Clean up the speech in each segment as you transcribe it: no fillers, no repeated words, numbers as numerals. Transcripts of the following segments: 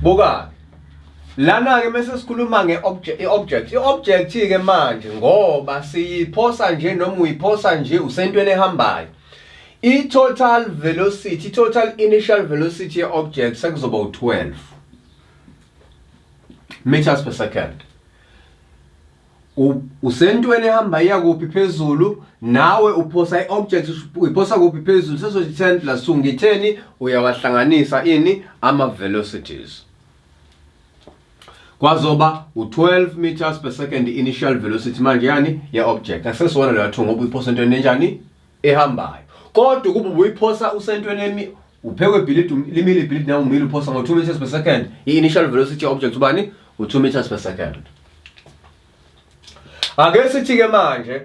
Buka lana ke mase sikhuluma ngeobject iobject ke manje ngoba siyiphosa nje noma uyiphosa nje usentweni ehambayo total velocity total initial velocity yeobject sekuzoba u12 meters per second. Usentweni ehambayo yakuphi phezulu nawe uphosa iobject uyiphosa kuphi phezulu sezothi 10 plus 2 ngi10 uyawahlanganisa ini ama velocities kwazoba u12 meters per second initial velocity manje yani yeobject akusesona leyo thu ngoba uyiphosa entweni enjani ehambayo kodwa kuba uyiphosa usentweni uphekwe ibhilidi limile ibhilidi nawe umile uphosa ngo2 meters per second initial velocity object ubani u2 meters per second. Ake sithi ke manje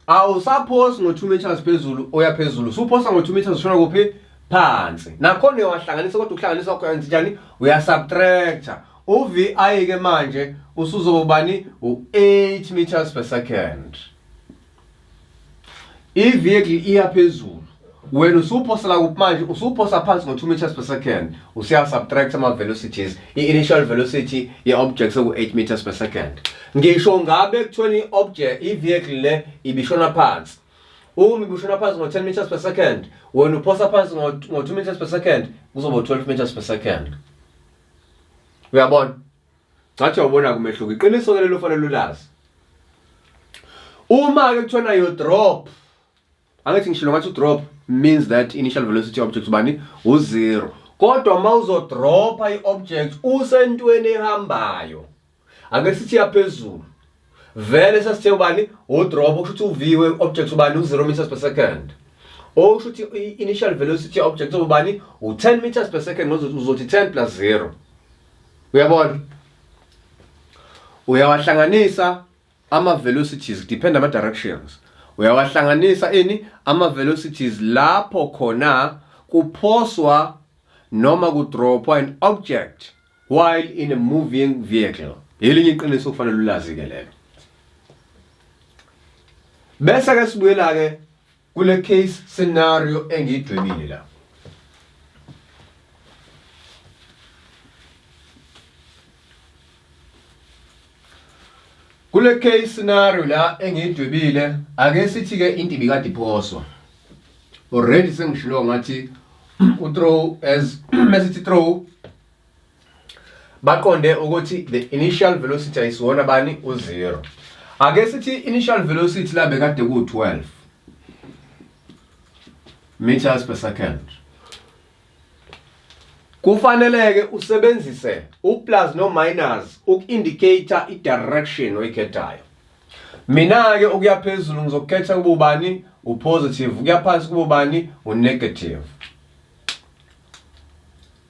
awusaphosi ngo2 meters phezulu oya phezulu usuphosa ngo2 meters ushona kuphi phansi nakhona uyawahlanganisa kodwa ukuhlanganisa kwakho yenza njani uyasubtracta uvi ke manje usuzoba ubani u8 meters per second. I-vehicle iya phezulu wena usuphosela kuphi manje usuphosa phansi ngo2 meters per second usiyasubtract ama velocities i-initial velocity ye-object seku8 meters per second. Ngisho ngabe kuthoni object i-vehicle le ibishona phansi uma ibishona phansi ngo10 meters per second wena uphosa phansi ngo2 meters per second kuzoba 12 meters per second. Uyabona ngathi uyabona kumehluko iqiniso ke lelo fanele ulazi uma ke kuthona yo drop angithi ngishilo ngathi drop means that initial velocity object ubani u0 kodwa mawuzo dropa iobject usentweni ehambayo ake sithi yaphezulu vele sasithe ubani udrop okusho ukuthi uv object ubani u0 meters per second okusho ukuthi initial velocity object ubani u10 meters per second uzothi 10 plus 0. Uyabona uyawahlanganisa ama velocities depend ama directions uyawahlanganisa ama velocities lapho khona kuphoswa noma kudropwa an object while in a moving vehicle. Elinye iqiniso kufanele ulazi ke lelo. Bese ke sibuyela ke kule case scenario engidwebile la. Kule case scenario la engidwebile ake sithi ke into ibikade iphoswa already sengishilo ngathi throw as message throw baqonde ukuthi the initial velocity ayisiwona bani u0 ake sithi initial velocity la bekade ku12 meters per second kufaneleke usebenzise uplus no minus ukindicator idirection oyikhethayo. Mina ke ukuya phezulu ngizokhetha kuba ubani upositive ukuya phansi kuba ubani unegative.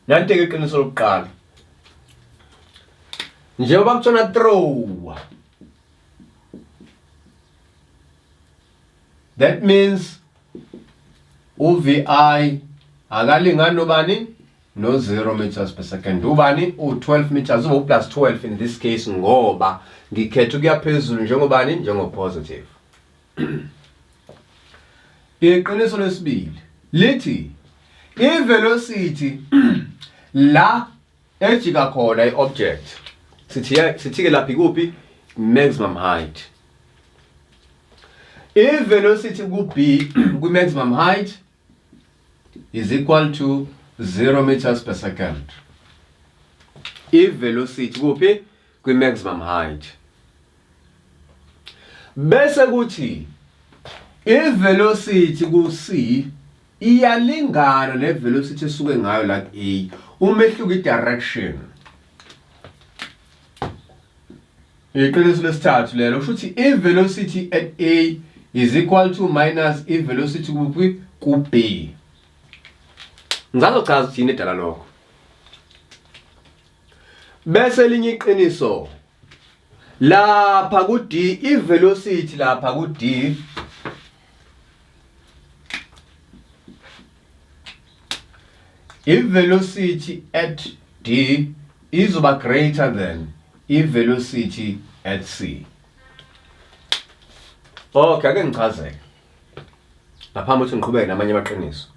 Nanti ke iqiniso lokuqala njengoba kuthona throw that means uvi akalingani nobani no 0 meters per second ubani u12 meters uba plus 12 in this case ngoba ngikhetha ukuya phezulu njengobani njengopositive. Iqiniso lesibili lithi ivelocity la ejika khona iobject sithi ke laphi kuphi maximum height. Velocity ku b ku maximum height is equal to 0 meters per second. Velocity kuphi ku maximum height. Bese kuthi velocity ku c iyalingana ne velocity esuke ngayo like a umehluko i-direction. Iqiniso lesithathu lelo kusho ukuthi velocity at a is equal to minus velocity kuphi ku b. Ngizazochaza ukuthi yini edala lokho. Bese linye iqiniso lapha ku d velocity lapha ku d velocity at d izoba greater than velocity at c. Okay, ake ngichazeke ngaphambi ukuthi ngiqhubeke namanye amaqiniso.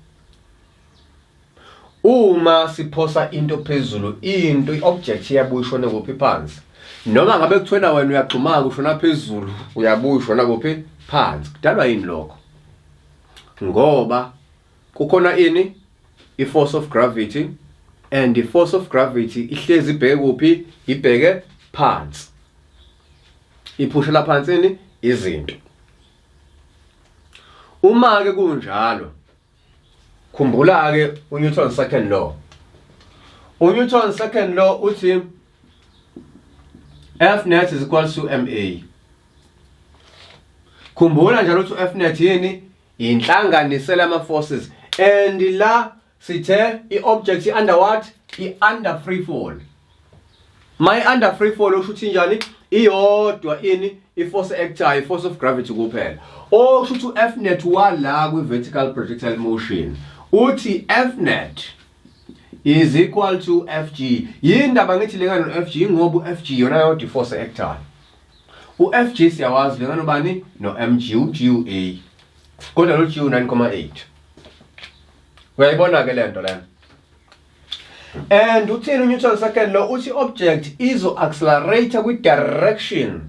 uma siphosa into phezulu into iobject iyabuya ishone kuphi phansi noma ngabe kuthwena wena uyaqhumaka ushona phezulu uyabuya ushona kuphi phansi kudalwa yini lokho ngoba kukhona ini i-force of gravity and the force of gravity ihlezi ibheke kuphi ibheke phansi iphushela phansi ini izinto uma ke kunjalo khumbula ke uNewton's second law uNewton's second law uthi F net is equal to ma khumbula njalo ukuthi F net yini inhlanganisela ama forces and la sithe i-object under what under free fall my under free fall ushuthi njani iyodwa ini i-force actor i-force of gravity kuphela oshuthi F net wala kwi vertical projectile motion uthi F net is equal to Fg yindaba ngithi lengana no Fg ngoba uFg yona yodwa i-force actor uFg siyawazi lengana ubani no mg uGA kodwa lo G 9.8 uyayibona ke lento lena and uthini uNewton's second law uthi object izo accelerate kwi direction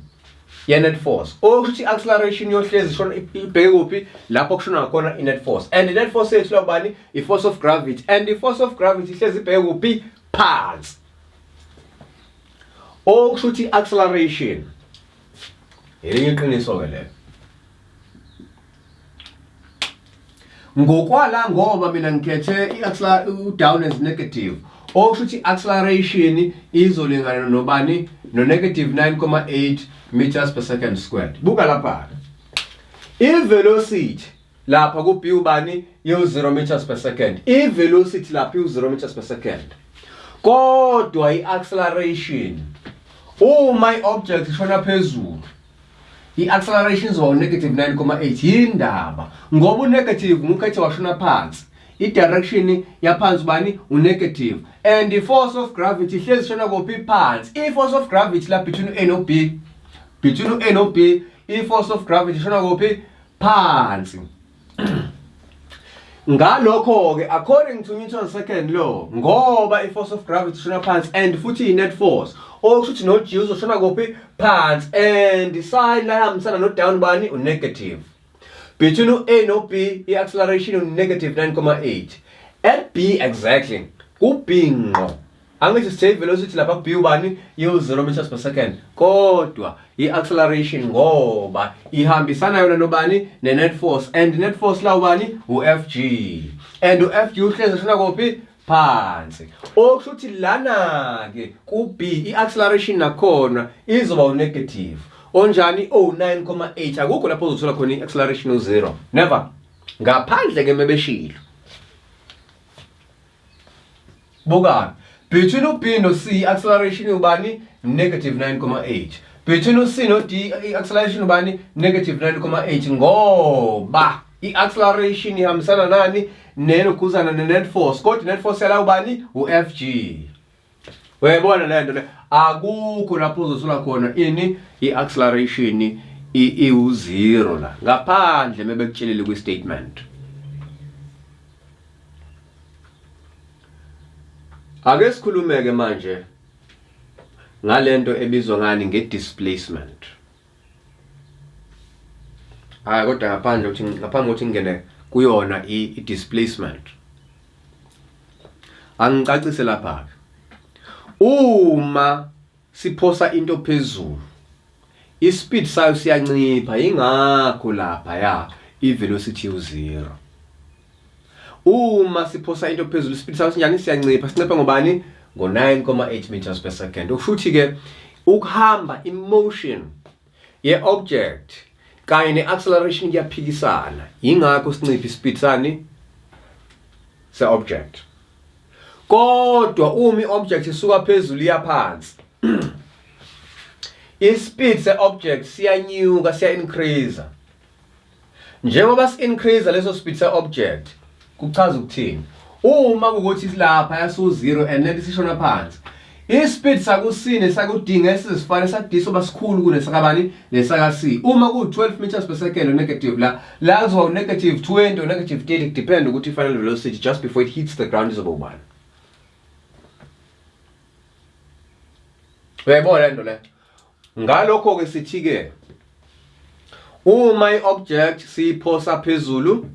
ye net force ukuthi acceleration yohlezi shona ibheke kuphi lapho kushona khona i net force and the net force yethu lobani i force of gravity and the force of gravity ihlezi ibheke kuphi phansi ukuthi acceleration elinye iqiniso ke lelo ngokwala ngoba mina ngikhethe down as negative okushuthi acceleration izolingana nobani no negative 9.8 meters per second squared buka lapha i-velocity lapha ku b ubani yo 0 meters per second i-velocity lapha yo 0 meters per second kodwa i-acceleration uma i-object ishona phezulu i-acceleration zo negative 9.8 yindaba ngoba u-negative ngukhethe washona phansi i-direction yaphansi bani u-negative and the force of gravity hlezi shona kuphi phansi i-force of gravity la between A no B between A no B i-force of gravity shona kuphi phansi ngalokho ke according to Newton's second law ngoba i-force of gravity shona phansi and futhi i-net force okushuthi no G uzoshona kuphi phansi and sign la ihambisana no down bani u-negative between A no B i-acceleration u-negative 9.8 at B exactly ku-B ngqo angithi sithe velocity lapha ku-B ubani yo 0 meters per second kodwa i-acceleration ngoba ihambisana yona nobani ne-net force and net force la ubani u-Fg and u-Fg uhlezi shona kuphi phansi okushuthi lana ke ku-B i-acceleration nakhona izoba u-negative onjani 9.8 akukho lapho uzothola khona i-acceleration u0 never ngaphandle ke mebeshilo buka between u-B no C acceleration ubani negative 9.8 between u-C no D acceleration ubani negative 9.8 ngoba i-acceleration ihambisana nani nenokuzana ne-net force kodwa i-net force yala ubani u-Fg uyayibona lento le akukho lapho uzothola khona ini i-acceleration u0 la ngaphandle mebekutshelile kwi-statement ake sikhulumeke manje ngalento ebizwa ngani nge-displacement kodwa ngaphambi kokuthi ngene kuyona i-displacement angicacise lapha uma siphosa into phezulu i-speed sayo siyancipha ingakho lapha ya i-velocity u0 uma siphosa into phezulu i-speed sayo sinjani siyancipha sincipha ngobani ngo-9.8 meters per second ukushuthi ke ukuhamba emotion ye-object kanye ne-acceleration kuyaphikisana ingakho sincipha i-speed sani se-object kodwa uma i-object isuka phezulu iya phansi i-speed se-object siyanyuka siya-increase njengoba si-increase leso speed se-object kuchaza ukuthini uma kukuthi lapha yasu-0 and then sishona phansi Ispeed saku-C nesaku-D ngesifana sa-D soba sikhulu kunesakabani nesaka-C. Uma ku-12 meters per second negative la kuzoba negative 20 or negative 30 depend ukuthi final velocity just before it hits the ground izoba ubani. Uyayibona lento le? Ngalokho ke sithi ke uma i-object siyiphosa phezulu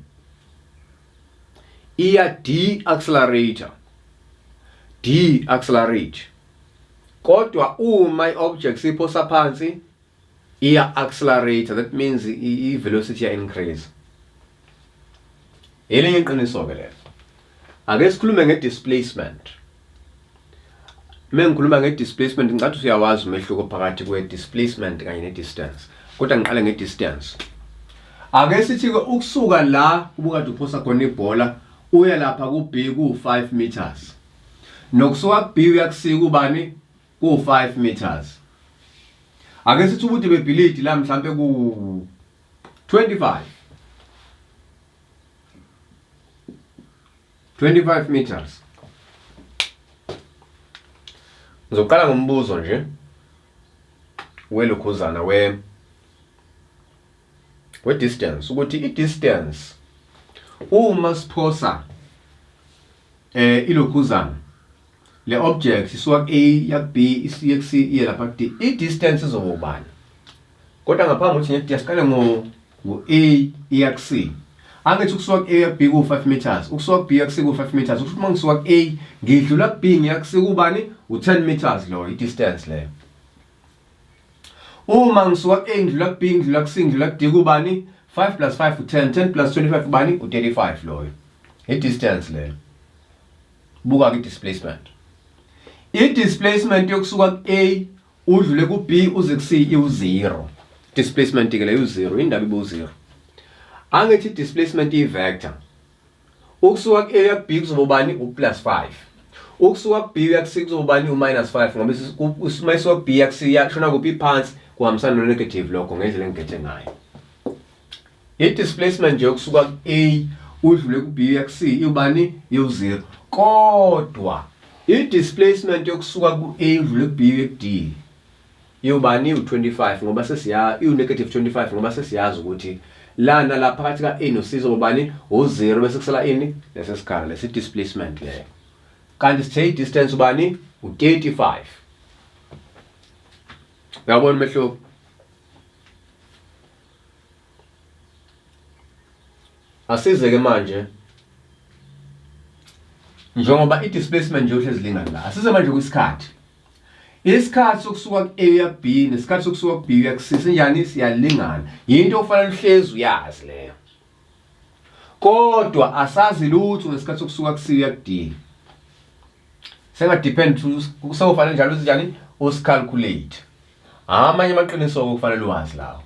iya de-accelerator. De-accelerate. Kodwa uma i-object siyiphosa phansi iya accelerator, that means i-velocity ya increase. Elinye iqiniso ke lelo. Ake sikhulume nge-displacement. Mengikhuluma nge-displacement ngicathi uyawazi umehluko phakathi kwe-displacement kanye ne-distance. Kodwa ngiqale nge-distance. Ake sithi ke ukusuka la ubukade uphosa khona ibhola uya lapha ku-B ku-5 meters. Nokusuka ku-B uya ku-C kubani ku-5 meters. Ake sithi ukuthi bebhilidi la mhlambe ku 25 meters. Ngizoqala ngombuzo nje welokhuzana we distance ukuthi i-distance uma siphosa ilokhuzana le object isuka ku A ya ku B isiye ku C iye lapha ku D, i-distance izoba ubani? Kodwa ngaphambi ukuthi ngiyasiqale ngo A iya ku C. Angithi ukusuka ku A ya ku B ku 5 meters, ukusuka ku B ya ku C ku 5 meters. Ukuthi uma ngisuka ku A ngidlula ku B ngiya ku C kubani? U10 meters lo i-distance leyo. Uma ngisuka ku A ngidlula ku B ngidlula ku C ngidlula ku D kubani? 5 plus 5 u10, 10 plus 25 kubani? U35 loyo. I-distance leyo. Buka ke displacement. I-displacement yokusuka ku A udlule ku B uze ku C i-0. Displacement ke leyo u0, indaba ibu0. Angithi displacement i-vector. Ukusuka ku A ya ku B kuzoba ubani? U+5. Ukusuka ku B ya ku C kuzoba ubani? U-5 ngoba uma isuka ku B ya ku C yashona kuphi phansi kuhambisana no-negative lokho ngendlela engigethe ngayo. I-displacement nje ukusuka ku A udlule ku B ya ku C ubani? U0. Kodwa i-displacement yokusuka ku A udlule ku B ya ku D ubani? U25 ngoba sesiya u-negative 25 ngoba sesiyazi ukuthi lana la phakathi ka A no C zobani? U0 bese kusala ini? Lesesikhala lesi displacement leyo. Kanti sithe distance ubani? U35. Uyabona mehlo? Asizeke manje njengoba i-displacement nje uhlezi lingana la. Asize manje kwisikhathi. Isikhathi sokusuka ku A ya B nesikhathi sokusuka ku B ya ku C sinjani? Siyalingana. Yinto ofanele uhlezi uyazi leyo. Kodwa asazi lutho ngesikhathi sokusuka ku C ya ku D. Senga depend kusafanele njalo uzinjani? Usicalculate. Amanye amaqiniso okufanele uwazi lawo.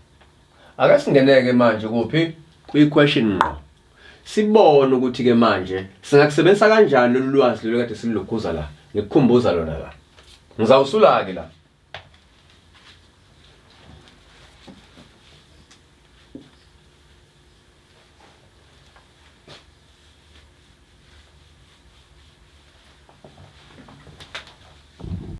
Ake singeneke manje kuphi? Kwi-question ngqo. Sibone ukuthi ke manje singakusebenzisa kanjani lolu lwazi lelo kade silukhuza la. Ngikukhumbuza lona la. Ngizawusula ke la.